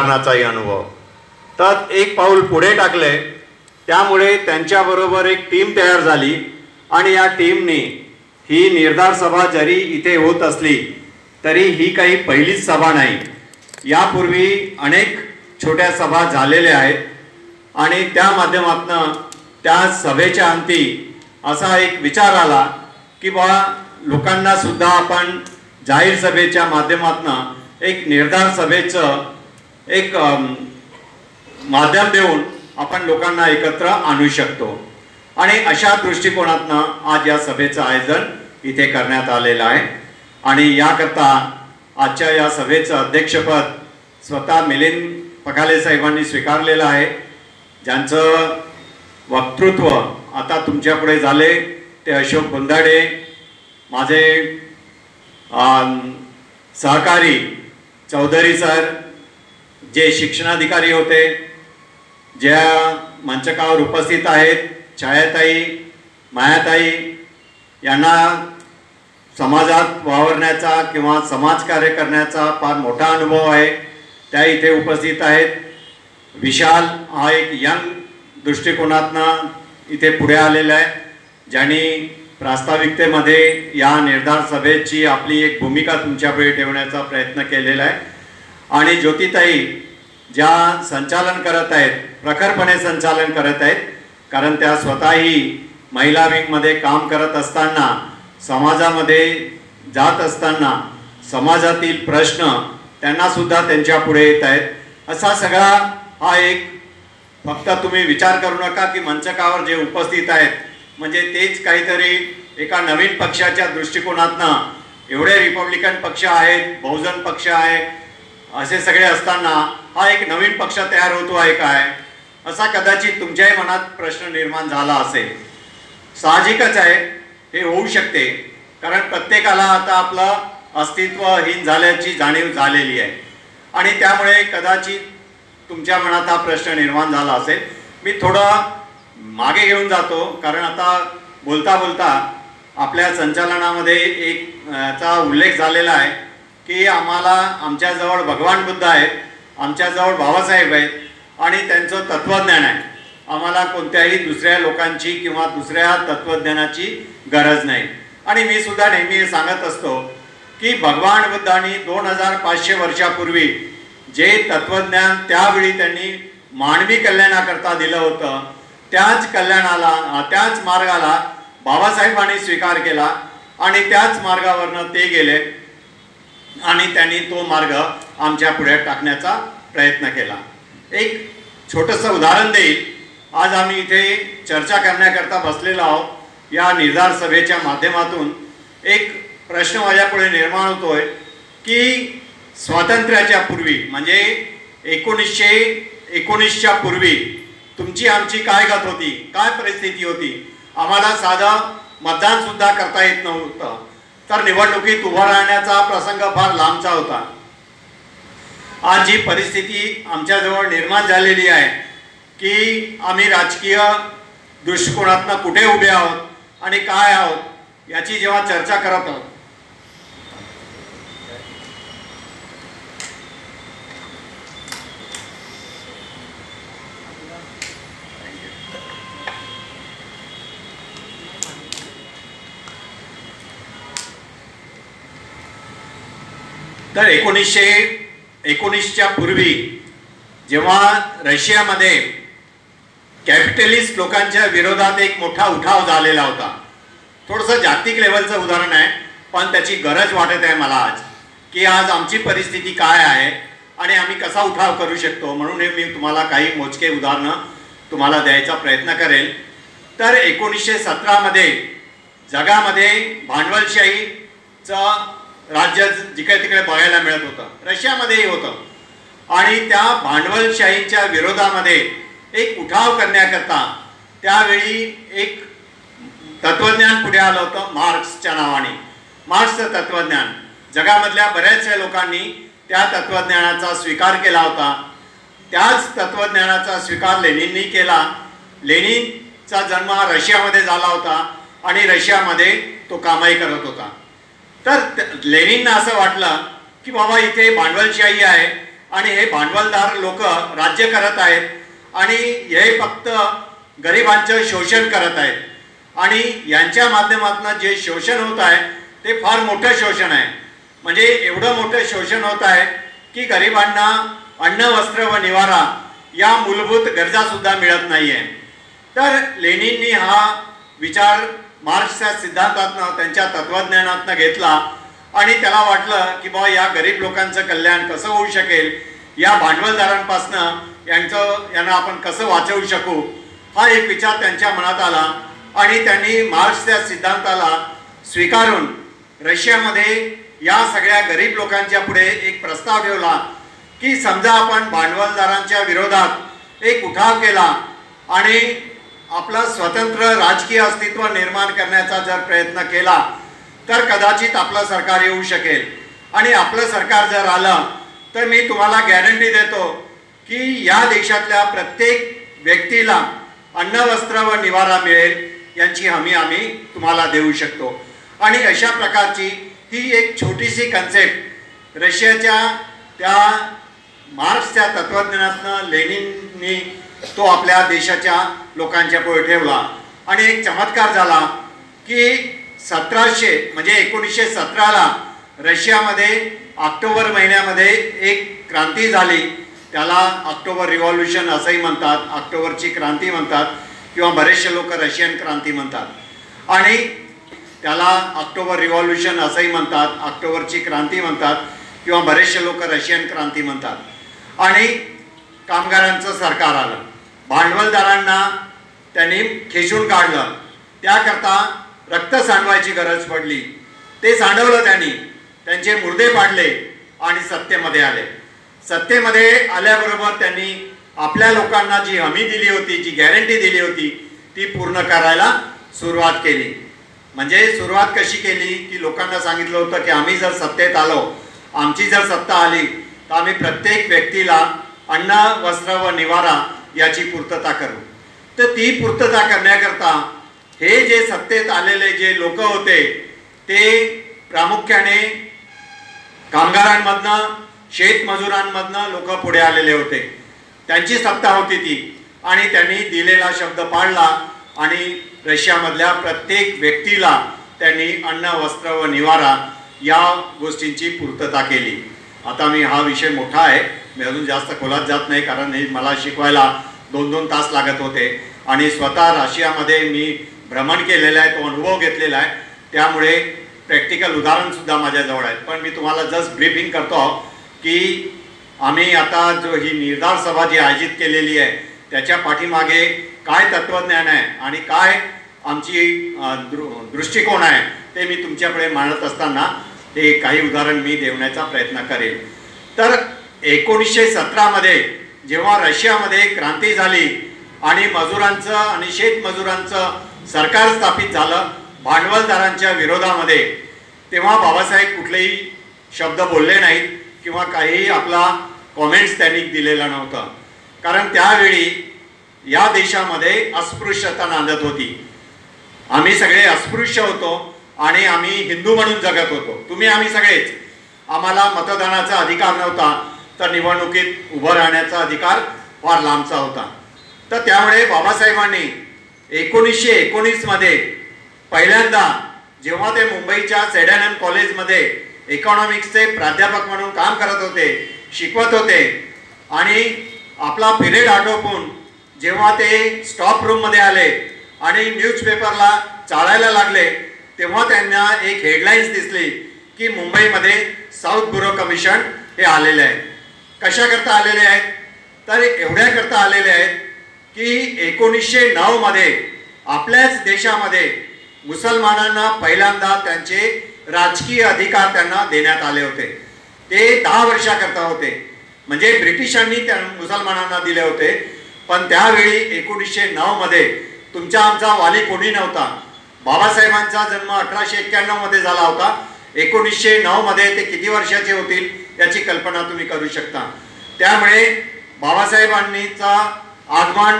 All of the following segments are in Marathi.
राजकारणाचाही अनुभव. तर एक पाऊल पुढे टाकले. त्यामुळे त्यांच्याबरोबर एक टीम तयार झाली आणि या टीमने ही निर्धार सभा जरी इथे होत असली तरी ही काही पहिलीच सभा नाही. यापूर्वी अनेक छोट्या सभा झालेल्या आहेत आणि त्या माध्यमातून त्या सभेच्या अंती असा एक विचार आला की बा लोकांना सुद्धा आपण जाहीर सभेच्या माध्यमातून एक निर्धार सभेचं एक माध्यम देऊन आपण लोकांना एकत्र आणू शकतो आणि अशा दृष्टिकोनातून आज या सभेचं आयोजन इथे करण्यात आलेलं आहे. आणि याकरता आजच्या या सभेचं अध्यक्षपद स्वतः मिलिंद पखाले साहेबांनी स्वीकारलेलं आहे. ज्यांचं वक्तृत्व आता तुमच्यापुढे झाले ते अशोक गुंदाडे, माझे सहकारी चौधरी सर, जे शिक्षणाधिकारी होते, ज्या मंचकावर उपस्थित आहेत, छायाताई, मायाताई, यांना समाजात वावरण्याचा किंवा समाजकार्य करण्याचा फार मोठा अनुभव आहे, त्या इथे उपस्थित आहेत. विशाल हा एक यंग दृष्टिकोनातनं इथे पुढे आलेला आहे, ज्यांनी प्रास्ताविकतेमध्ये या निर्धार सभेची आपली एक भूमिका तुमच्यापुढे ठेवण्याचा प्रयत्न केलेला आहे. आणि ज्योतिताई ज्या संचालन करत आहेत, प्रखरपणे संचालन करत आहेत, कारण त्या स्वतःही महिला विंगमध्ये काम करत असताना, समाजामध्ये जात असताना समाजातील प्रश्न त्यांनासुद्धा त्यांच्या पुढे येत आहेत. असा सगळा हा एक, फक्त तुम्ही विचार करू नका की मंचकावर जे उपस्थित आहेत म्हणजे तेच काहीतरी एका नवीन पक्षाच्या दृष्टिकोनातनं एवढे रिपब्लिकन पक्ष आहेत, बहुजन पक्ष आहे, असे सगळे असताना हा एक नवीन पक्ष तयार होतो आहे काय, असा कदाचित तुमच्याही मनात प्रश्न निर्माण झाला असेल. साहजिकच आहे, हे होऊ शकते, कारण प्रत्येकाला आता आपलं अस्तित्वहीन झाल्याची जाणीव झालेली आहे आणि त्यामुळे कदाचित तुमच्या मनात हा प्रश्न निर्माण झाला असेल. मी थोडं मागे घेऊन जातो, कारण आता बोलता बोलता आपल्या संचालनामध्ये एक चा उल्लेख झालेला आहे की आम्हाला आमच्याजवळ भगवान बुद्ध आहेत, आमच्याजवळ बाबासाहेब आहेत आणि त्यांचं तत्त्वज्ञान आहे. आम्हाला कोणत्याही दुसऱ्या लोकांची किंवा दुसऱ्या तत्त्वज्ञानाची गरज नाही. आणि मी सुद्धा नेहमी हे सांगत असतो की भगवान बुद्धांनी 2500 वर्षापूर्वी जे तत्त्वज्ञान त्यावेळी त्यांनी मानवी कल्याणाकरता दिलं होतं, त्याच कल्याणाला, त्याच मार्गाला बाबासाहेबांनी स्वीकार केला आणि त्याच मार्गावरनं ते गेले आणि त्यांनी तो मार्ग आमच्या पुढे टाकण्याचा प्रयत्न केला. एक छोटंसं उदाहरण देईल. आज आम्ही इथे चर्चा करण्याकरता बसलेलो आहोत. या निर्धार सभेच्या माध्यमातून एक प्रश्न माझ्यापुढे निर्माण होतोय की स्वातंत्र्याच्या पूर्वी म्हणजे 1919च्या पूर्वी तुमची आमची काय गत होती, काय परिस्थिती होती. आम्हाला साधं मतदान सुद्धा करता येत नव्हतं, तर निवडणुकीत उभा राहण्याचा प्रसंग फार लांबचा होता. आज जी परिस्थिती आमच्याजवळ निर्माण झालेली आहे की आम्ही राजकीय दृष्टिकोनातनं कुठे उभे आहोत आणि काय आहोत याची जेव्हा चर्चा करत आहोत, तर 1919च्या पूर्वी जेव्हा रशियामध्ये कॅपिटलिस्ट लोकांच्या विरोधात एक मोठा उठाव झालेला होता. थोडंसं जागतिक लेवलचं उदाहरण आहे, पण त्याची गरज वाटत आहे मला आज की आज आमची परिस्थिती काय आहे आणि आम्ही कसा उठाव करू शकतो. म्हणून हे मी तुम्हाला काही मोजके उदाहरणं तुम्हाला द्यायचा प्रयत्न करेल. तर 1917मध्ये जगामध्ये भांडवलशाहीचं राज्य जिकडे तिकडे बघायला मिळत होतं, रशियामध्येही होतं. आणि त्या भांडवलशाहीच्या विरोधामध्ये एक उठाव करण्याकरता त्यावेळी एक तत्त्वज्ञान पुढे आलं होतं मार्क्सच्या नावाने. मार्क्सचं तत्त्वज्ञान जगामधल्या बऱ्याचशा लोकांनी त्या तत्त्वज्ञानाचा स्वीकार केला होता. त्याच तत्त्वज्ञानाचा स्वीकार लेनिननी केला. लेनिनचा जन्म हा रशियामध्ये झाला होता आणि रशियामध्ये तो कामही करत होता. तर लेनिनना असं वाटलं की बाबा इथे भांडवलशाही आहे आणि हे भांडवलदार लोक राज्य करत आहेत आणि हे फक्त गरिबांचं शोषण करत आहेत आणि यांच्या माध्यमातून जे शोषण होत आहे ते फार मोठं शोषण आहे. म्हणजे एवढं मोठं शोषण होत आहे की गरिबांना अन्न वस्त्र व निवारा या मूलभूत गरजा सुद्धा मिळत नाही आहे. तर लेनिननी हा विचार मार्क्सच्या सिद्धांतातनं त्यांच्या तत्वज्ञानातनं घेतला आणि त्याला वाटलं की बाबा या गरीब लोकांचं कल्याण कसं होऊ शकेल, या भांडवलदारांपासनं यांना आपण कसं वाचवू शकू, हा एक विचार त्यांच्या मनात आला आणि त्यांनी मार्क्सच्या सिद्धांताला स्वीकारून रशियामध्ये या सगळ्या गरीब लोकांच्या पुढे एक प्रस्ताव ठेवला की समजा आपण भांडवलदारांच्या विरोधात एक उठाव केला आणि आपला स्वतंत्र राजकीय अस्तित्व निर्माण करण्याचा जर प्रयत्न केला तर कदाचित आपलं सरकार येऊ शकेल आणि आपलं सरकार जर आलं तर मी तुम्हाला गॅरंटी देतो की या देशातल्या प्रत्येक व्यक्तीला अन्न वस्त्र व निवारा मिळेल यांची हमी आम्ही तुम्हाला देऊ शकतो. आणि अशा प्रकारची ही एक छोटीशी कन्सेप्ट रशियाच्या त्या मार्क्सच्या तत्वज्ञानातनं लेनिननी तो आपल्या देशाच्या लोकांच्या पुढे ठेवला आणि एक चमत्कार झाला की 1700 म्हणजे 1917ला रशियामध्ये ऑक्टोबर महिन्यामध्ये एक क्रांती झाली. त्याला ऑक्टोबर रिव्हॉल्युशन असंही म्हणतात, ऑक्टोबरची क्रांती म्हणतात किंवा बरेचसे लोक रशियन क्रांती म्हणतात आणि त्याला ऑक्टोबर रिव्हॉल्युशन असंही म्हणतात, ऑक्टोबरची क्रांती म्हणतात किंवा बरेचसे लोक रशियन क्रांती म्हणतात. आणि कामगारांचं सरकार आलं, भांडवलदारांना त्यांनी खेचून काढलं, त्याकरता रक्त सांडवायची गरज पडली. ते सांडवलं त्यांनी, त्यांचे मुर्दे पाडले आणि सत्तेमध्ये आले. सत्तेमध्ये आल्याबरोबर त्यांनी आपल्या लोकांना जी हमी दिली होती, जी गॅरंटी दिली होती ती पूर्ण करायला सुरुवात केली. म्हणजे सुरुवात कशी केली की लोकांना सांगितलं होतं की आम्ही जर सत्तेत आलो, आमची जर सत्ता आली तर आम्ही प्रत्येक व्यक्तीला अन्न वस्त्र व निवारा याची पूर्तता करू. तर ती पूर्तता करण्याकरता हे जे सत्तेत आलेले जे लोक होते ते प्रामुख्याने कामगारांमधनं शेतमजुरांमधनं लोक पुढे आलेले होते. त्यांची सत्ता होती ती आणि त्यांनी दिलेला शब्द पाळला आणि रशियामधल्या प्रत्येक व्यक्तीला त्यांनी अन्न वस्त्र व निवारा या गोष्टींची पूर्तता केली. आता मी हा विषय मोठा आहे, मी अजून जास्त खोलात जात नाही कारण हे मला शिकवायला 2-2 तास लागत होते आणि स्वतः रशियामध्ये मी भ्रमण केलेलं आहे, तो अनुभव घेतलेला आहे, त्यामुळे प्रॅक्टिकल उदाहरणसुद्धा माझ्याजवळ आहेत. पण मी तुम्हाला जस्ट ब्रीफिंग करतो की आम्ही आता जो ही निर्धार सभा जी आयोजित केलेली आहे त्याच्या पाठीमागे काय तत्वज्ञान आहे आणि काय आमची दृष्टिकोन आहे ते मी तुमच्याकडे मांडत असताना ते काही उदाहरण मी देण्याचा प्रयत्न करेल. तर 1917 मध्ये जेव्हा रशियामध्ये क्रांती झाली आणि मजुरांचं आणि शेतमजुरांचं सरकार स्थापित झालं भांडवलदारांच्या विरोधामध्ये, तेव्हा बाबासाहेब कुठलेही शब्द बोलले नाहीत किंवा काही आपला कॉमेंट्स त्यांनी दिलेला नव्हता. कारण त्यावेळी या देशामध्ये अस्पृश्यता नांदत होती. आम्ही सगळे अस्पृश्य होतो आणि आम्ही हिंदू म्हणून जगत होतो. तुम्ही आम्ही सगळेच. आम्हाला मतदानाचा अधिकार नव्हता तर निवडणुकीत उभं राहण्याचा अधिकार फार लांबचा होता. तर त्यामुळे बाबासाहेबांनी 1919 मध्ये पहिल्यांदा जेव्हा ते मुंबईच्या सेडन कॉलेजमध्ये इकॉनॉमिक्सचे प्राध्यापक म्हणून काम करत होते, शिकवत होते आणि आपला पिरियड आटोपून जेव्हा ते स्टॉप रूममध्ये आले आणि न्यूजपेपरला चाळायला लागले तेव्हा त्यांना एक हेडलाईन्स दिसली की मुंबईमध्ये साऊथ ब्युरो कमिशन हे आलेले आहेत. कशाकरता आलेले आहेत तर एवढ्याकरता आलेले आहेत की 1909 मध्ये आपल्याच देशामध्ये मुसलमानांना पहिल्यांदा त्यांचे राजकीय अधिकार त्यांना देण्यात आले होते. ते 10 वर्षाकरता होते. म्हणजे ब्रिटिशांनी त्या मुसलमानांना दिले होते. पण त्यावेळी 1909 मध्ये तुमचा आमचा वाली कोणी नव्हता. बाबासाहेबांचा जन्म 1891 मध्ये झाला होता. 1909 मध्ये ते किती वर्षाचे होतील याची कल्पना तुम्ही करू शकता. त्यामुळे बाबासाहेबांनीचा आगमन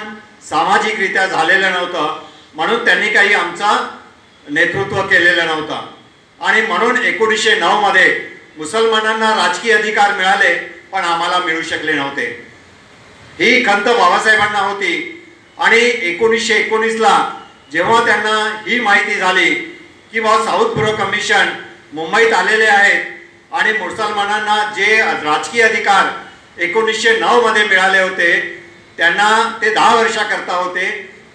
सामाजिकरित्या झालेलं नव्हतं म्हणून त्यांनी काही आमचा नेतृत्व केलेलं नव्हतं आणि म्हणून 1909 मध्ये मुसलमानांना राजकीय अधिकार मिळाले पण आम्हाला मिळू शकले नव्हते. ही खंत बाबासाहेबांना होती आणि 1919ला जेव्हा त्यांना ही माहिती झाली की साऊथ ब्युरो कमिशन मुंबईत आलेले आहेत आणि मुसलमानांना जे राजकीय अधिकार 1909 मध्ये मिळाले होते त्यांना ते 10 वर्षाकरता होते,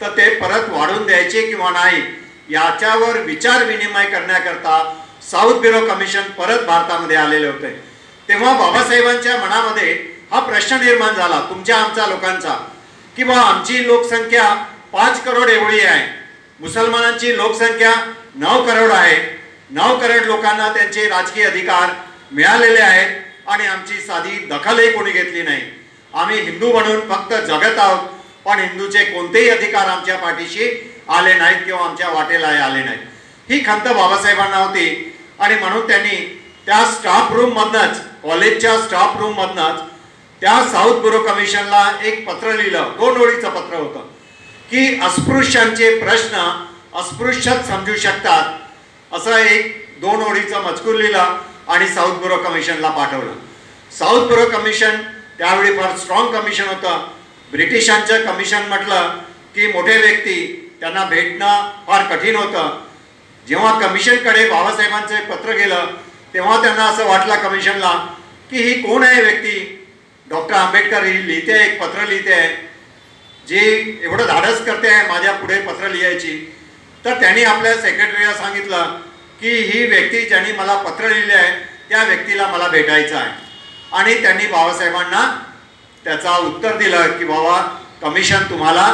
तर ते परत वाढवून द्यायचे किंवा नाही याच्यावर विचार विनिमय करण्याकरता साऊथ ब्युरो कमिशन परत भारतामध्ये आलेले होते. तेव्हा बाबासाहेबांच्या मनामध्ये हा प्रश्न निर्माण झाला तुमच्या आमच्या लोकांचा की आमची लोकसंख्या 5 करोड एवढी आहे, मुसलमानांची लोकसंख्या 9 करोड आहे. 9 करोड लोकांना त्यांचे राजकीय अधिकार मिळालेले आहेत आणि आमची साधी दखलही कोणी घेतली नाही. आम्ही हिंदू म्हणून फक्त जगत आहोत, पण हिंदूचे कोणतेही अधिकार आमच्या पाठीशी आले नाहीत किंवा आमच्या वाटेला आले नाहीत. ही खंत बाबासाहेबांना होती आणि म्हणून त्यांनी त्या स्टाफ रूम मधनच, कॉलेजच्या स्टाफ रूम मधनच त्या साऊथ ब्युरो कमिशनला एक पत्र लिहिलं. 2 ओळीचं पत्र होतं की अस्पृश्यांचे प्रश्न अस्पृश्यच समजू शकतात असं एक 2 ओळीचं मजकूर लिहिलं आणि साऊथ ब्युरो कमिशनला पाठवलं. साऊथ ब्युरो कमिशन त्यावेळी फार स्ट्रॉंग कमिशन होतं. ब्रिटिशांचं कमिशन म्हटलं की मोठे व्यक्ती त्यांना भेटणं फार कठीण होतं. जेव्हा कमिशनकडे बाबासाहेबांचं पत्र गेलं तेव्हा त्यांना असं वाटलं कमिशनला की ही कोण आहे व्यक्ती, डॉक्टर आंबेडकर ही लिहिते आहे, एक पत्र लिहिते आहे, जी एवढं धाडस करते आहे माझ्या पुढे पत्र लिहायची. तर त्यांनी आपल्या सेक्रेटरीला सांगितलं की ही व्यक्ती ज्यांनी मला पत्र लिहिले आहे त्या व्यक्तीला मला भेटायचं आहे. आणि त्यांनी बाबासाहेबांना त्याचा उत्तर दिलं की बाबा कमिशन तुम्हाला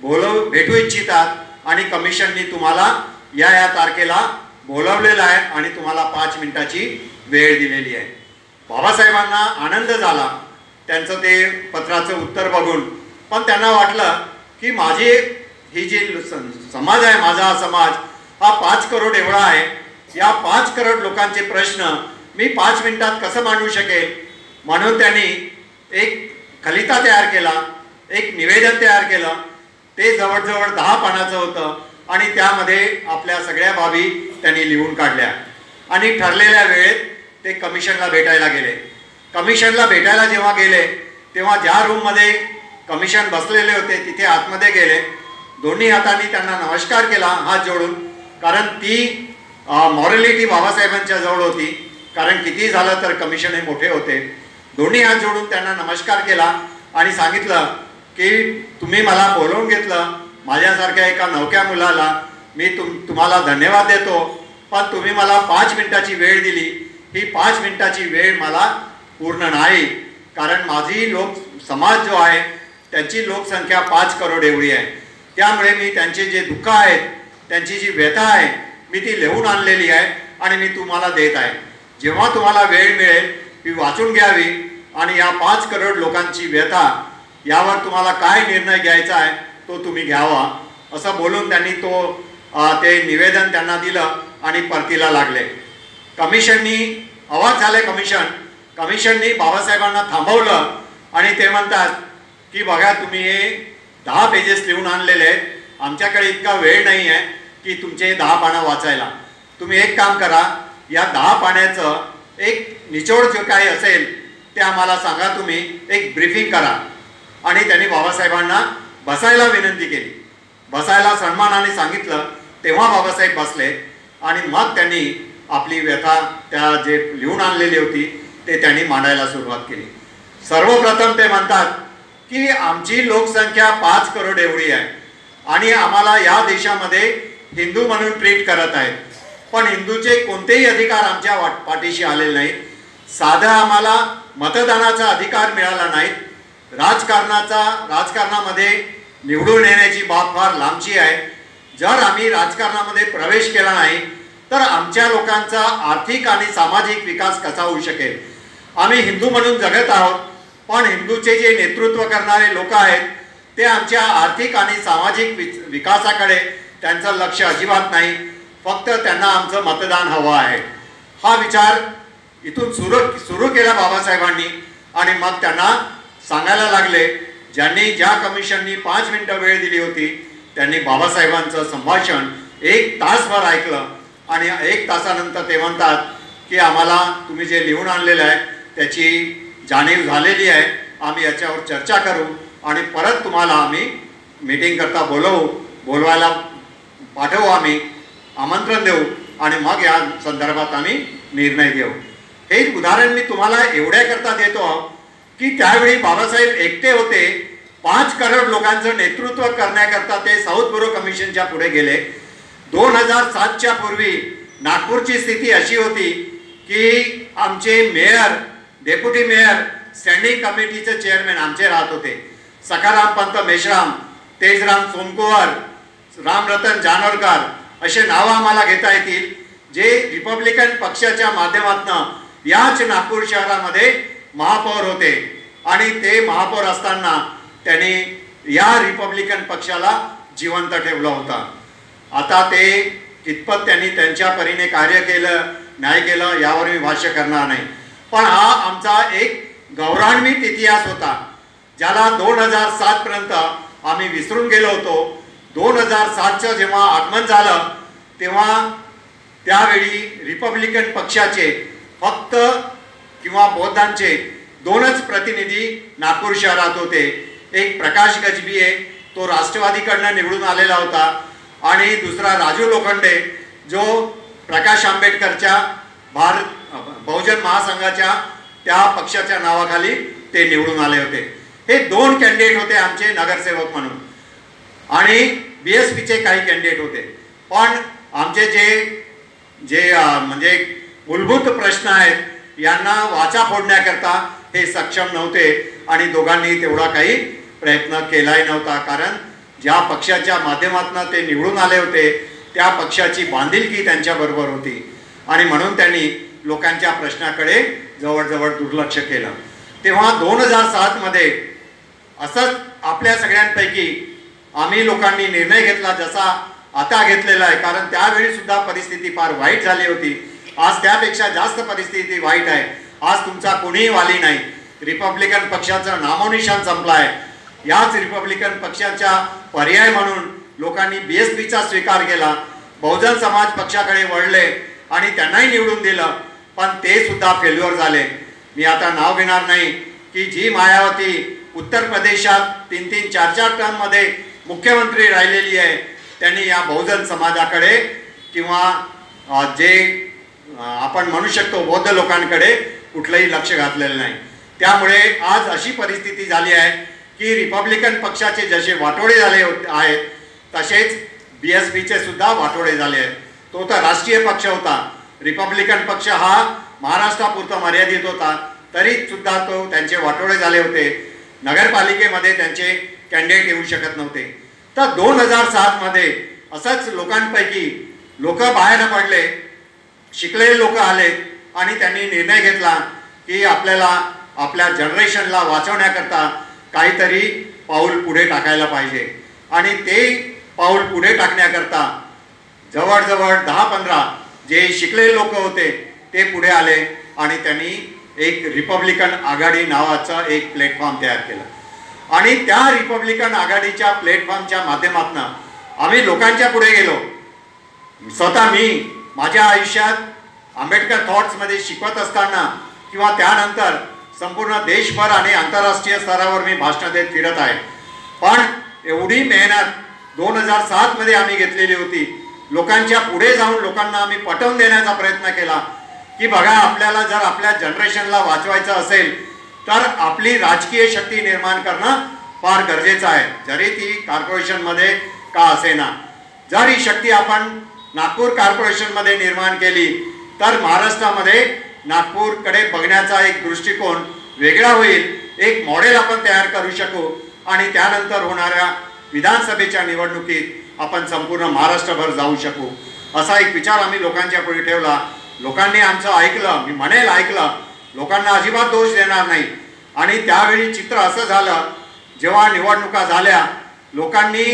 भेटू इच्छितात आणि कमिशननी तुम्हाला या तारखेला बोलवलेलं आहे आणि तुम्हाला 5 मिनिटाची वेळ दिलेली आहे. बाबासाहेबांना आनंद झाला त्यांचं ते पत्राचं उत्तर बघून, पण त्यांना वाटलं की माझी ही जी समाज आहे, माझा समाज हा 5 करोड एवढा आहे, या 5 करोड लोकांचे प्रश्न मी 5 मिनिटात कसं मांडू शकेल. म्हणून त्यांनी एक खलिता तयार केला, एक निवेदन तयार केलं. ते जवळजवळ 10 पानाचं होतं आणि त्यामध्ये आपल्या सगळ्या बाबी त्यांनी लिहून काढल्या आणि ठरलेल्या वेळेत ते कमिशनला भेटायला गेले. कमिशनला भेटायला जेव्हा गेले तेव्हा ज्या रूममध्ये कमिशन बसलेले होते तिथे आतमध्ये गेले. दोन्ही हातांनी त्यांना नमस्कार केला हात जोडून, कारण ती मॉरॅलिटी बाबासाहेबांच्या जवळ होती, कारण किती झालं तर कमिशन हे मोठे होते. दोन्ही हात जोडून त्यांना नमस्कार केला आणि सांगितलं की तुम्ही मला बोलवून घेतलं, माझ्यासारख्या एका नवख्या मुलाला मी तुम्हाला धन्यवाद देतो, पण तुम्ही मला 5 मिनिटाची वेळ दिली. ही 5 मिनिटाची वेळ मला पूर्ण नाही, कारण माझी समाज जो आहे त्यांची लोकसंख्या 5 करोड एवढी आहे. त्यामुळे मी त्यांचे जे दुःख आहेत, त्यांची जी व्यथा आहे, मी ती लिहून आणलेली आहे आणि मी तुम्हाला देत आहे. जेव्हा तुम्हाला वेळ मिळेल ती वाचून घ्यावी आणि या 5 करोड लोकांची व्यथा यावर तुम्हाला काय निर्णय घ्यायचा आहे तो तुम्ही घ्यावा असं बोलून त्यांनी ते निवेदन त्यांना दिलं आणि परतीला लागले. कमिशननी आवाज झाले. कमिशननी बाबासाहेबांना थांबवलं आणि ते म्हणतात की बघा तुम्ही हे 10 पेजेस लिहून आणलेले आहेत, आमच्याकडे इतका वेळ नाही आहे की तुमचे 10 पानं वाचायला. तुम्ही एक काम करा, या 10 पाण्याचं एक निचोड जो काही असेल ते आम्हाला सांगा, तुम्ही एक ब्रीफिंग करा. आणि त्यांनी बाबासाहेबांना बसायला विनंती केली, बसायला सन्मानाने सांगितलं. तेव्हा बाबासाहेब बसले आणि मग त्यांनी आपली व्यथा त्या जे लिहून आणलेली होती ते त्यांनी मांडायला सुरुवात केली. सर्वप्रथम ते म्हणतात की आमची लोकसंख्या 5 करोड एवढी आहे आणि आम्हाला या देशामध्ये हिंदू म्हणून ट्रीट करत आहेत, पण हिंदूचे कोणतेही अधिकार आमच्या पाठीशी आलेले नाहीत. साधा आम्हाला मतदानाचा अधिकार मिळाला नाही. राजकारणामध्ये निवडून येण्याची बाब फार लांबची आहे. जर आम्ही राजकारणामध्ये प्रवेश केला नाही तर आमच्या लोकांचा आर्थिक आणि सामाजिक विकास कसा होऊ शकेल. आम्ही हिंदू म्हणून जगत आहोत, पण हिंदूचे जे नेतृत्व करणारे लोक आहेत ते आमच्या आर्थिक आणि सामाजिक विकासाकडे त्यांचं लक्ष अजिबात नाही, फक्त त्यांना आमचं मतदान हवं आहे. हा विचार इथून सुरू केला बाबासाहेबांनी आणि मग त्यांना सांगायला लागले. ज्या कमिशननी 5 मिनिटं वेळ दिली होती त्यांनी बाबासाहेबांचं संभाषण 1 तासभर ऐकलं आणि 1 तासानंतर ते म्हणतात की आम्हाला तुम्ही जे लिहून आणलेलं आहे त्याची जाणीव झालेली आहे. आम्ही याच्यावर चर्चा करू आणि परत तुम्हाला आम्ही मीटिंग करता बोलवायला पाठवू, आम्ही आमंत्रण देऊ आणि मग या संदर्भात आम्ही निर्णय घेऊ. हे उदाहरण मी तुम्हाला एवढ्याकरता देतो की त्यावेळी बाबासाहेब एकटे होते. 5 करोड लोकांचं नेतृत्व करण्याकरता ते साऊथ ब्युरो कमिशनच्या पुढे गेले. 2007च्या पूर्वी नागपूरची स्थिती अशी होती की आमचे मेयर, डेप्युटी मेयर, स्टँडिंग कमिटीचे चेअरमॅन आमचे राहत होते. सखाराम पंत मेश्राम, तेजराम सोमकुवर, रामरतन जानोरकर असे नावं आम्हाला घेता येतील, जे रिपब्लिकन पक्षाच्या माध्यमातून याच नागपूर शहरामध्ये महापौर होते. आणि ते महापौर असताना त्यांनी या रिपब्लिकन पक्षाला जिवंत ठेवलं होतं. आता ते कितपत त्यांनी त्यांच्या परीने कार्य केलं नाही केलं यावर मी भाष्य करणार नाही. पण हा आमचा एक गौरवान्वित इतिहास होता, ज्याला 2007 पर्यंत आम्ही विसरून गेलो होतो. 2007चं जेव्हा आगमन झालं तेव्हा त्यावेळी रिपब्लिकन पक्षाचे फक्त किंवा बौद्धांचे 2च प्रतिनिधी नागपूर शहरात होते. एक प्रकाश गजबिये, तो राष्ट्रवादीकडनं निवडून आलेला होता, आणि दुसरा राजू लोखंडे, जो प्रकाश आंबेडकरच्या बहुजन महासंघाच्या त्या पक्षाच्या नावाखाली ते निवडून आले होते. हे 2 कॅन्डिडेट होते आमचे नगरसेवक म्हणून, आणि BSPचे काही कॅन्डिडेट होते. पण आमचे जे म्हणजे मूलभूत प्रश्न आहेत यांना वाचा फोडण्याकरता हे सक्षम नव्हते, आणि दोघांनी तेवढा काही प्रयत्न केलाही नव्हता. कारण ज्या पक्षाच्या माध्यमातून ते निवडून आले होते त्या पक्षाची बांधिलकी त्यांच्याबरोबर होती, आणि म्हणून त्यांनी लोकांच्या प्रश्नाकडे जवळजवळ दुर्लक्ष केलं. तेव्हा 2007मध्ये असंच आपल्या सगळ्यांपैकी आम्ही लोकांनी निर्णय घेतला, जसा आता घेतलेला आहे. कारण त्यावेळी सुद्धा परिस्थिती फार वाईट झाली होती. आज त्यापेक्षा जास्त परिस्थिती वाईट आहे. आज तुमचा कोणीही वाली नाही. रिपब्लिकन पक्षाचं नामोनिशान संपलं आहे. याच रिपब्लिकन पक्षाच्या पर्याय म्हणून लोकांनी BSPचा स्वीकार केला, बहुजन समाज पक्षाकडे वळले आणि त्यांनाही निवडून दिलं, पण ते सुद्धा फेल्युअर झाले. मी आता नाव घेणार नाही की जी मायावती उत्तर प्रदेशात 3-3, 4-4 टर्ममध्ये मुख्यमंत्री राहिलेली आहे, त्यांनी या बहुजन समाजाकडे किंवा जे आपण म्हणू शकतो बौद्ध लोकांकडे कुठलंही लक्ष घातलेलं नाही. त्यामुळे आज अशी परिस्थिती झाली आहे की रिपब्लिकन पक्षाचे जसे वाटोळे झाले आहेत तसेच BSPचे सुद्धा वाटोळे झाले आहेत. तो तर राष्ट्रीय पक्ष होता. रिपब्लिकन पक्ष हा महाराष्ट्रापुरता मर्यादित होता, तरी सुद्धा तो त्यांचे वाटोळे झाले होते. नगरपालिकेमध्ये त्यांचे कॅन्डिडेट येऊ शकत नव्हते. तर 2007मध्ये असंच लोकांपैकी लोक बाहेर पडले, शिकलेले लोक आले, आणि त्यांनी निर्णय घेतला की आपल्याला आपल्या जनरेशनला वाचवण्याकरता काहीतरी पाऊल पुढे टाकायला पाहिजे. आणि ते पाऊल पुढे टाकण्याकरता जवळजवळ 10-15 जे शिकलेले लोक होते ते पुढे आले, आणि त्यांनी एक रिपब्लिकन आघाडी नावाचा एक प्लॅटफॉर्म तयार केला. आणि त्या रिपब्लिकन आघाडीच्या प्लॅटफॉर्मच्या माध्यमातून आम्ही लोकांच्या पुढे गेलो. स्वतः मी माझ्या आयुष्यात आंबेडकर थॉट्समध्ये शिकवत असताना किंवा त्यानंतर संपूर्ण देशभर आणि आंतरराष्ट्रीय स्तरावर मी भाषण देत फिरत आहे. पण एवढी मेहनत 2007मध्ये आम्ही घेतलेली होती. लोकांच्या पुढे जाऊन लोकांना आम्ही पटवून देण्याचा प्रयत्न केला की बघा, आपल्याला जर आपल्या जनरेशनला वाचवायचं असेल तर आपली राजकीय शक्ती निर्माण करणं फार गरजेचं आहे, जरी ती कॉर्पोरेशनमध्ये का असेना. जर ही शक्ती आपण नागपूर कॉर्पोरेशनमध्ये निर्माण केली तर महाराष्ट्रामध्ये नागपूरकडे बघण्याचा एक दृष्टिकोन वेगळा होईल. एक मॉडेल आपण तयार करू शकू, आणि त्यानंतर होणाऱ्या विधानसभेच्या निवडणुकीत आपण संपूर्ण महाराष्ट्रभर जाऊ शकू. असा एक विचार आम्ही लोकांच्या पुढे ठेवला. लोकांनी आमचं ऐकलं, मी म्हणेल ऐकलं. लोकांना अजिबात दोष देणार नाही. आणि त्यावेळी चित्र असं झालं, जेव्हा निवडणुका झाल्या लोकांनी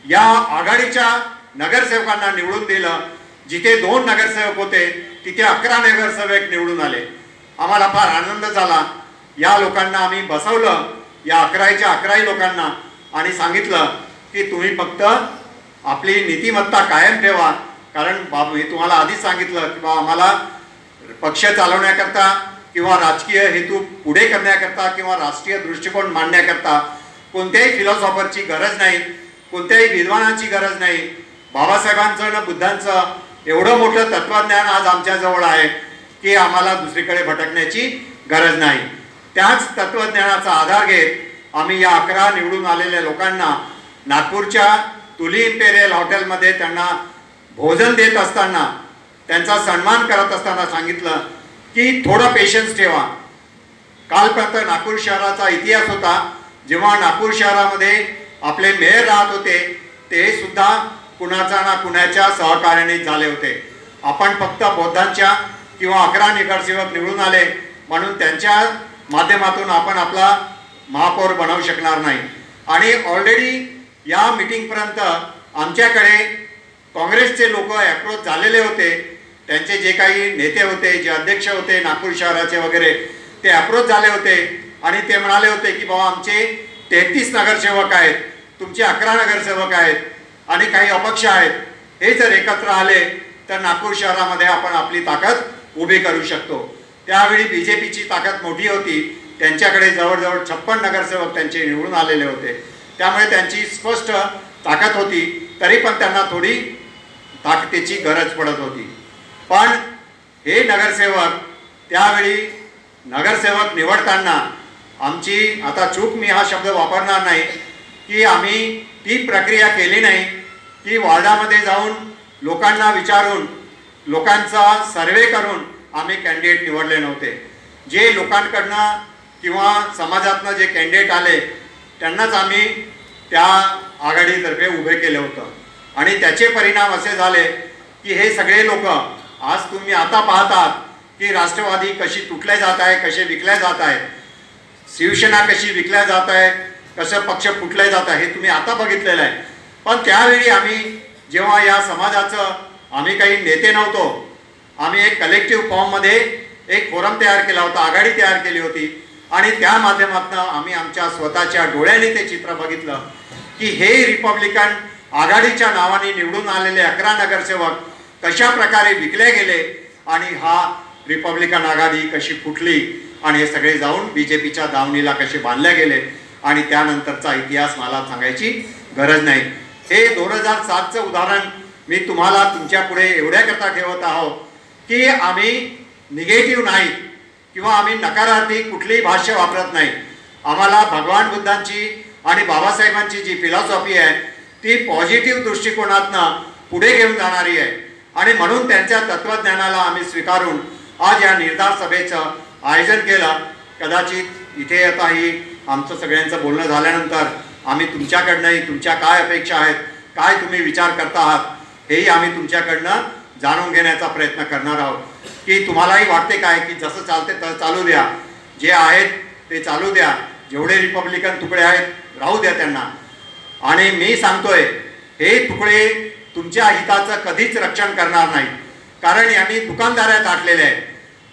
या आघाडीच्या नगरसेवकांना निवडून दिलं. जिथे 2 नगरसेवक होते तिथे 11 नगरसेवक निवडून आले. आम्हाला फार आनंद झाला. या लोकांना आम्ही बसवलं, या 11च्या 11 लोकांना, आणि सांगितलं की तुम्ही फक्त आपली नीतिमत्ता कायम ठेवा. कारण मी तुम्हाला आधीच सांगितलं की आम्हाला पक्ष चालवण्याकरता किंवा राजकीय हेतू पुढे करण्याकरता किंवा राष्ट्रीय दृष्टिकोन मांडण्याकरता कोणत्याही फिलॉसॉफरची गरज नाही, कोणत्याही विद्वानाची गरज नाही. बाबासाहेबांचं आणि बुद्धांचं एवढं मोठं तत्त्वज्ञान आज आमच्याजवळ आहे की आम्हाला दुसरीकडे भटकण्याची गरज नाही. त्याच तत्त्वज्ञानाचा आधार घेत आम्ही या 11 निवडून आलेल्या लोकांना नागपूरच्या तुली इम्पेरियल हॉटेलमध्ये त्यांना भोजन देत असताना, त्यांचा सन्मान करत असताना सांगितलं की थोडं पेशन्स ठेवा. कालपर्यंत नागपूर शहराचा इतिहास होता, जेव्हा नागपूर शहरामध्ये आपले मेयर राहत होते ते सुद्धा कुणाचा ना कुणाच्या सहकार्याने झाले होते. आपण फक्त बौद्धांच्या किंवा 11 नगरसेवक निवडून आले म्हणून त्यांच्या माध्यमातून आपण आपला महापौर बनवू शकणार नाही. आणि ऑलरेडी या मीटिंगपर्यंत आमच्याकडे काँग्रेसचे लोक अप्रोच झालेले होते. त्यांचे जे काही नेते होते, जे अध्यक्ष होते नागपूर शहराचे वगैरे, ते अप्रोच झाले होते आणि ते म्हणाले होते की बाबा आमचे 33 नगरसेवक आहेत, तुमचे 11 नगरसेवक आहेत आणि काही अपक्ष आहेत, हे जर एकत्र आले तर नागपूर शहरामध्ये आपण आपली ताकद उभी करू शकतो. त्यावेळी BJPची ताकद मोठी होती, त्यांच्याकडे जवळजवळ 56 नगरसेवक त्यांचे निवडून आलेले होते. त्यामुळे त्यांची स्पष्ट ताकद होती, तरी पण त्यांना थोडी ताकदीची गरज पडत होती. पण हे नगरसेवक त्यावेळी नगरसेवक निवडताना आमची, आता चूक मी हा शब्द वापरणार नाही, की आम्ही ती प्रक्रिया केली नाही की वार्डामध्ये जाऊन लोकांना विचारून लोकांचा सर्वे करून आम्ही कॅन्डिडेट निवडले नव्हते. जे लोकांकडनं किंवा समाजातनं जे कॅन्डिडेट आले त्यांनाच आम्ही त्या आघाडीतर्फे उभे केले होतं. आणि त्याचे परिणाम असे झाले की हे सगळे लोक आज तुम्ही आता पाहतात की राष्ट्रवादी कशी तुटल्या जात आहे, कसे विकल्या जात आहे, शिवसेना कशी विकल्या जात आहे, कसं पक्ष फुटले जात आहे, हे तुम्ही आता बघितलेलं आहे. पण त्यावेळी आम्ही जेव्हा या समाजाचं, आम्ही काही नेते नव्हतो, आम्ही एक कलेक्टिव्ह फॉर्ममध्ये एक फोरम तयार केला होता, आघाडी तयार केली होती आणि त्या माध्यमातून आम्ही आमच्या स्वतःच्या डोळ्याने ते चित्र बघितलं की हे रिपब्लिकन आघाडीच्या नावाने निवडून आलेले 11 नगरसेवक कशा प्रकारे विकले गेले आणि हा रिपब्लिकन आघाडी कशी फुटली आणि हे सगळे जाऊन BJPच्या दावणीला कसे बांधले गेले. आणि त्यानंतरचा इतिहास मला सांगायची गरज नाही. हे 2007चं उदाहरण मी तुम्हाला तुमच्या पुढे एवढ्याकरता ठेवत आहोत की आम्ही निगेटिव्ह नाही किंवा आम्ही नकारार्थी कुठलीही भाष्य वापरत नाही. आम्हाला भगवान बुद्धांची आणि बाबासाहेबांची जी फिलॉसॉफी आहे ती पॉझिटिव्ह दृष्टिकोनातनं पुढे घेऊन जाणारी आहे आणि म्हणून त्यांच्या तत्त्वज्ञानाला आम्ही स्वीकारून आज या निर्धार सभेचं आयोजन केलं. कदाचित इथे आताही आमचं सगळ्यांचं बोलणं झाल्यानंतर आम्ही तुमच्याकडनंही तुमच्या काय अपेक्षा आहेत, काय तुम्ही विचार करता आहात, हेही आम्ही तुमच्याकडनं जाणून घेण्याचा प्रयत्न करणार आहोत. की तुम्हालाही वाटते काय की जसं चालते तर चालू द्या, जे आहेत ते चालू द्या, जेवढे रिपब्लिकन तुकडे आहेत राहू द्या त्यांना. आणि मी सांगतोय हे तुकडे तुमच्या हिताचं कधीच रक्षण करणार नाही, कारण यांनी दुकानदाऱ्या ताटलेल्या आहेत.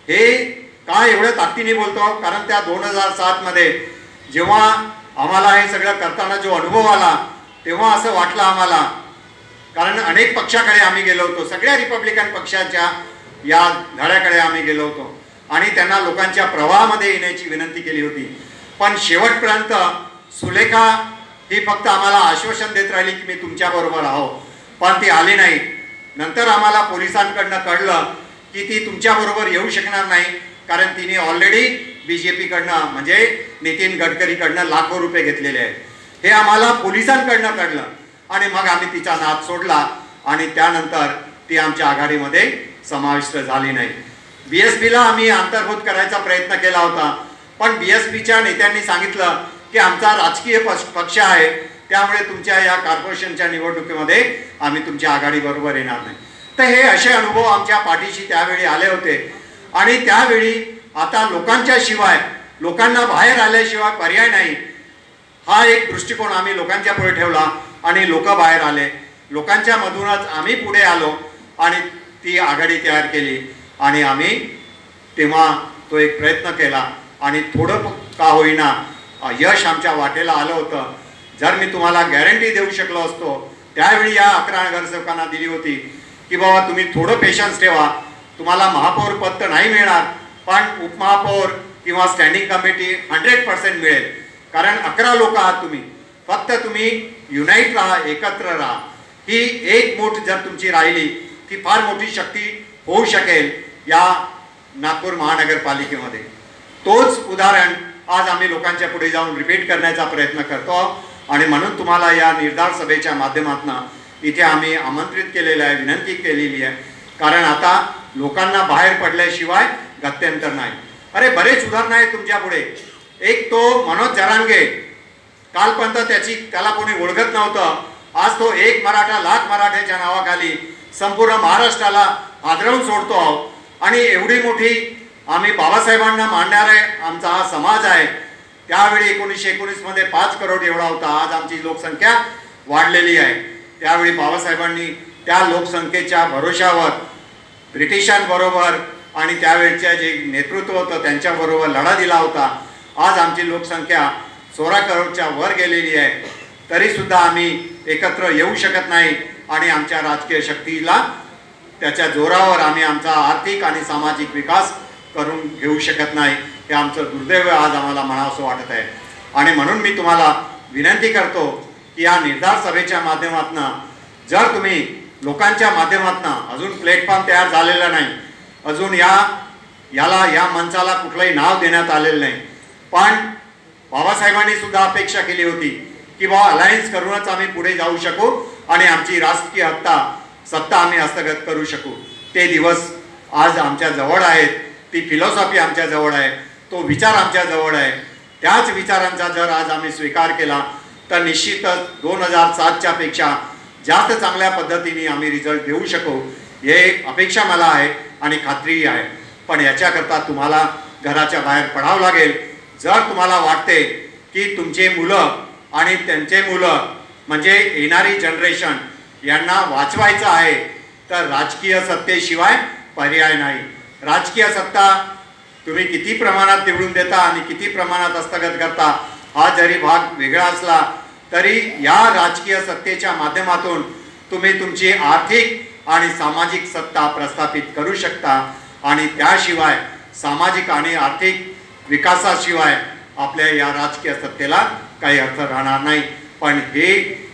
हे का एवढ्या ताकदीने बोलतो, कारण त्या 2007 मध्ये जेव्हा आम्हाला हे सगळं करताना जो अनुभव आला तेव्हा असं वाटलं आम्हाला, कारण अनेक पक्षाकडे आम्ही गेलो होतो, सगळ्या रिपब्लिकन पक्षाच्या या धड्याकडे आम्ही गेलो होतो आणि त्यांना लोकांच्या प्रवाहामध्ये येण्याची विनंती केली होती. पण शेवटपर्यंत सुलेखा ही फक्त आम्हाला आश्वासन देत राहिली की मी तुमच्याबरोबर आहो, पण ती आली नाही. नंतर आम्हाला पोलिसांकडनं कळलं की ती तुमच्याबरोबर येऊ शकणार नाही, कारण तिने ऑलरेडी BJPकडनं म्हणजे नितीन गडकरीकडनं लाखो रुपये घेतलेले आहेत. हे आम्हाला पोलिसांकडनं कळलं आणि मग आम्ही तिचा नाद सोडला आणि त्यानंतर ती आमच्या आघाडीमध्ये समाविष्ट झाली नाही. BSPला आम्ही अंतर्भूत करायचा प्रयत्न केला होता, पण BSPच्या नेत्यांनी सांगितलं की आमचा राजकीय पक्ष आहे, त्यामुळे तुमच्या या कॉर्पोरेशनच्या निवडणुकीमध्ये आम्ही तुमच्या आघाडीबरोबर येणार नाही. तर हे असे अनुभव आमच्या पाठीशी त्यावेळी आले होते आणि त्यावेळी आता लोकांच्या शिवाय, लोकांना बाहेर आल्याशिवाय पर्याय नाही, हा एक दृष्टिकोन आम्ही लोकांच्या पुढे ठेवला आणि लोक बाहेर आले. लोकांच्या मधूनच आम्ही पुढे आलो आणि ती आघाडी तयार केली आणि आम्ही तेव्हा तो एक प्रयत्न केला आणि थोडं का होईना यश आमच्या वाटेला आलं होतं. जर मी तुम्हाला गॅरंटी देऊ शकलो असतो त्यावेळी या 11 नगरसेवकांना दिली होती की बाबा तुम्ही थोडं पेशन्स ठेवा, तुम्हाला महापौर पद तर नाही मिळणार पण उपमहापौर किंवा स्टँडिंग कमिटी 100% मिळेल, कारण 11 लोक आहात तुम्ही. फक्त तुम्ही युनाईट राहा, एकत्र राहा. ही एक मूठ जर तुमची राहिली ती फार मोठी शक्ती होऊ शकेल या नागपूर महानगरपालिकेमध्ये. तोच उदाहरण आज आम्ही लोकांच्या पुढे जाऊन रिपीट करण्याचा प्रयत्न करतो आणि म्हणून तुम्हाला या निर्धार सभेच्या माध्यमातून इथे आम्ही आमंत्रित केलेलं आहे, विनंती केलेली आहे. कारण आता लोकांना बाहेर पडल्याशिवाय गत्यंतर नाही. अरे बरेच उदाहरणं आहेत तुमच्या पुढे. एक तो मनोज जरांगे, कालपर्यंत त्याला कोणी ओळखत नव्हतं. आज तो एक मराठा लाख मराठ्याच्या नावाखाली संपूर्ण महाराष्ट्राला हादरवून सोडतो आहोत. आणि एवढी मोठी आम्ही बाबासाहेबांना मानणारे आमचा हा समाज आहे. त्यावेळी 1919 मध्ये 5 करोड एवढा होता. आज आमची लोकसंख्या वाढलेली आहे. त्यावेळी बाबासाहेबांनी त्या लोकसंख्येच्या भरोशावर ब्रिटिशांबरोबर आणि त्यावेळच्या जे नेतृत्व होतं त्यांच्याबरोबर लढा दिला होता. आज आमची लोकसंख्या 16 करोडच्या वर गेलेली आहे. तरीसुद्धा आम्ही एकत्र येऊ शकत नाही आणि आमच्या राजकीय शक्तीला त्याच्या जोरावर आम्ही आमचा आर्थिक आणि सामाजिक विकास करून घेऊ शकत नाही. हे आमचं दुर्दैव आज आम्हाला म्हणावंसं वाटत आहे. आणि म्हणून मी तुम्हाला विनंती करतो की या निर्धार सभेच्या माध्यमातून जर तुम्ही लोकांच्या माध्यमातून, अजून प्लॅटफॉर्म तयार झालेला नाही, अजून या मंचाला कुठलंही नाव देण्यात आलेलं नाही, पण बाबासाहेबांनी सुद्धा अपेक्षा केली होती की अलायन्स करूनच आम्ही पुढे जाऊ शकू आणि आमची राजकीय सत्ता आम्ही हस्तगत करू शकू. ते दिवस आज आमच्या जवळ आहेत. ती फिलॉसॉफी आमच्या जवळ आहे, तो विचार आमच्या जवळ आहे. त्याच विचारांचा जर आज आम्ही स्वीकार केला तर निश्चितच 2007च्या पेक्षा जास्त चांगल्या पद्धतीने आम्ही रिझल्ट देऊ शकू, हे अपेक्षा मला आहे आणि खात्रीही आहे. पण याच्याकरता तुम्हाला घराच्या बाहेर पडावं लागेल. जर तुम्हाला वाटते की तुमचे मुलं आणि त्यांचे मुलं म्हणजे येणारी जनरेशन यांना वाचवायचं आहे तर राजकीय सत्तेशिवाय पर्याय नाही. राजकीय सत्ता तुम्ही किती प्रमाणात निवडून देता आणि किती प्रमाणात हस्तगत करता हा जरी भाग वेगळा असला तरी या राजकीय सत्तेच्या माध्यमातून तुम्ही तुमची आर्थिक आणि सामाजिक सत्ता प्रस्थापित करू शकता. आणि त्याशिवाय सामाजिक आणि आर्थिक विकासाशिवाय आपल्या या राजकीय सत्तेला काही अर्थ राहणार नाही. पण हे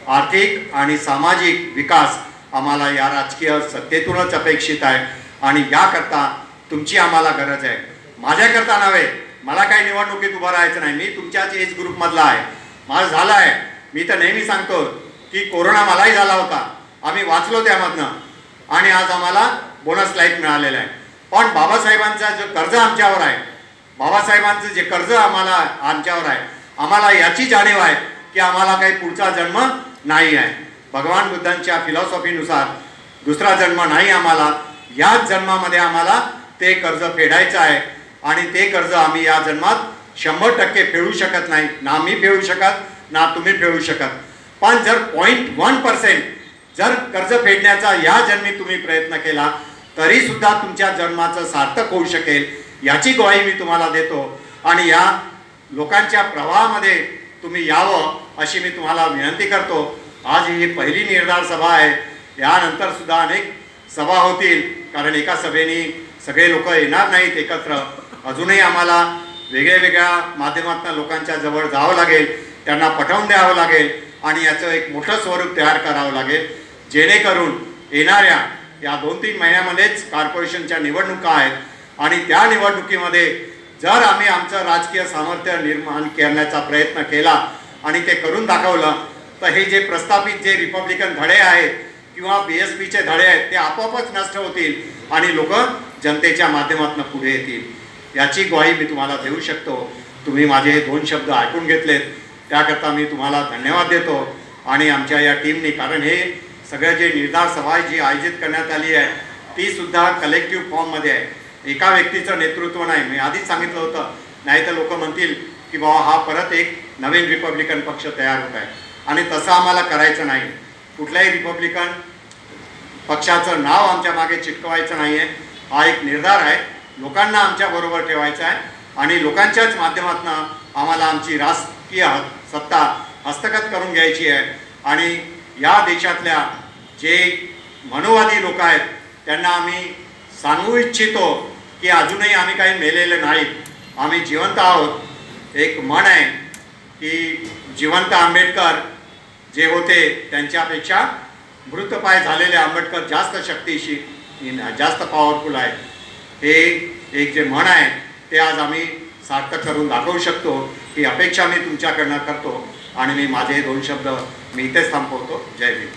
आर्थिक आणि सामाजिक विकास आम्हाला या राजकीय सत्तेतूनच अपेक्षित आहे आणि याकरता तुमची आम्हाला गरज आहे. माझ्याकरता नव्हे, मला काही निवडणुकीत उभं राहायचं नाही. मी तुमच्याच एज ग्रुपमधला आहे. माझं झालं आहे. मी तर नेहमी सांगतो की कोरोना मलाही झाला होता, आम्ही वाचलो त्यामधनं आणि आज आम्हाला बोनस लाईफ मिळालेला आहे. पण बाबासाहेबांचा जो कर्ज आमच्यावर आहे, बाबासाहेबांचं जे कर्ज आमच्यावर आहे, आम्हाला याची जाणीव आहे की आम्हाला काही पुढचा जन्म नाही आहे. भगवान बुद्धांच्या फिलॉसॉफीनुसार दुसरा जन्म नाही आम्हाला. याच जन्मामध्ये आम्हाला ते कर्ज फेडायचं आहे आणि ते कर्ज आम्ही या जन्मात 100% फेडू शकत नाही. ना मी फेडू शकत, ना तुम्ही फेडू शकत. पण जर 0.1% जर कर्ज फेडण्याचा या जन्मी तुम्ही प्रयत्न केला तरी सुद्धा तुमच्या जन्माचं सार्थक होऊ शकेल याची ग्वाही मी तुम्हाला देतो. आणि या लोकांच्या प्रवाहामध्ये तुम्ही यावं अशी मी तुम्हाला विनंती करतो. आज ही पहिली निर्धार सभा आहे. यानंतर सुद्धा अनेक सभा होतील, कारण एका सभेने सगळे लोक येणार नाहीत एकत्र. अजूनही आम्हाला वेगळ्या माध्यमातून लोकांच्या जवळ जावं लागेल, त्यांना पटवून द्यावं लागेल आणि याचं एक मोठं स्वरूप तयार करावं लागेल, जेणेकरून येणाऱ्या या 2-3 महिन्यामध्येच कॉर्पोरेशनच्या निवडणुका आहेत आणि त्या निवडणुकीमध्ये जर आम्ही आमचं राजकीय सामर्थ्य निर्माण करण्याचा प्रयत्न केला आणि ते करून दाखवलं तर हे जे प्रस्थापित जे रिपब्लिकन धडे आहेत किंवा BSPचे धडे आहेत ते आपोआपच नष्ट होतील आणि लोक जनतेच्या माध्यमातून पुढे येतील. याची ग्वाही मी तुम्हाला देऊ शकतो. तुम्ही माझे हे 2 शब्द ऐकून घेतलेत त्याकरता मी तुम्हाला धन्यवाद देतो. आणि आमच्या या टीमने, कारण हे सगळं जे निर्धार सभा जी आयोजित करण्यात आली आहे ती सुद्धा कलेक्टिव्ह फॉर्ममध्ये आहे. एका व्यक्तीचं नेतृत्व नाही. मी आधीच सांगितलं होतं, नाही तर लोक म्हणतील की बाबा हा परत एक नवीन रिपब्लिकन पक्ष तयार होत आहे आणि तसं आम्हाला करायचं नाही. कुठल्याही रिपब्लिकन पक्षाचं नाव आमच्या मागे चिटकवायचं नाही आहे. हा एक निर्धार आहे. लोकांना आमच्याबरोबर ठेवायचा आहे आणि लोकांच्याच माध्यमातून आम्हाला आमची राजकीय सत्ता हस्तगत करून घ्यायची आहे. आणि या देशातल्या जे मनोवादी लोक आहेत त्यांना आम्ही सांगू इच्छितो की अजूनही आम्ही काही मेलेले नाहीत, आम्ही जिवंत आहोत. एक म्हण आहे की जिवंत आंबेडकर जे होते त्यांच्यापेक्षा मृतपाय झालेले आंबेडकर जास्त शक्तिशील, जास्त पॉवरफुल आहेत. हे एक जे म्हण आहे ते आज आम्ही सार्थक करून दाखवू शकतो. ही अपेक्षा मी तुमच्याकडनं करतो आणि मी माझे 2 शब्द मी इथेच थांबवतो. जय भीम.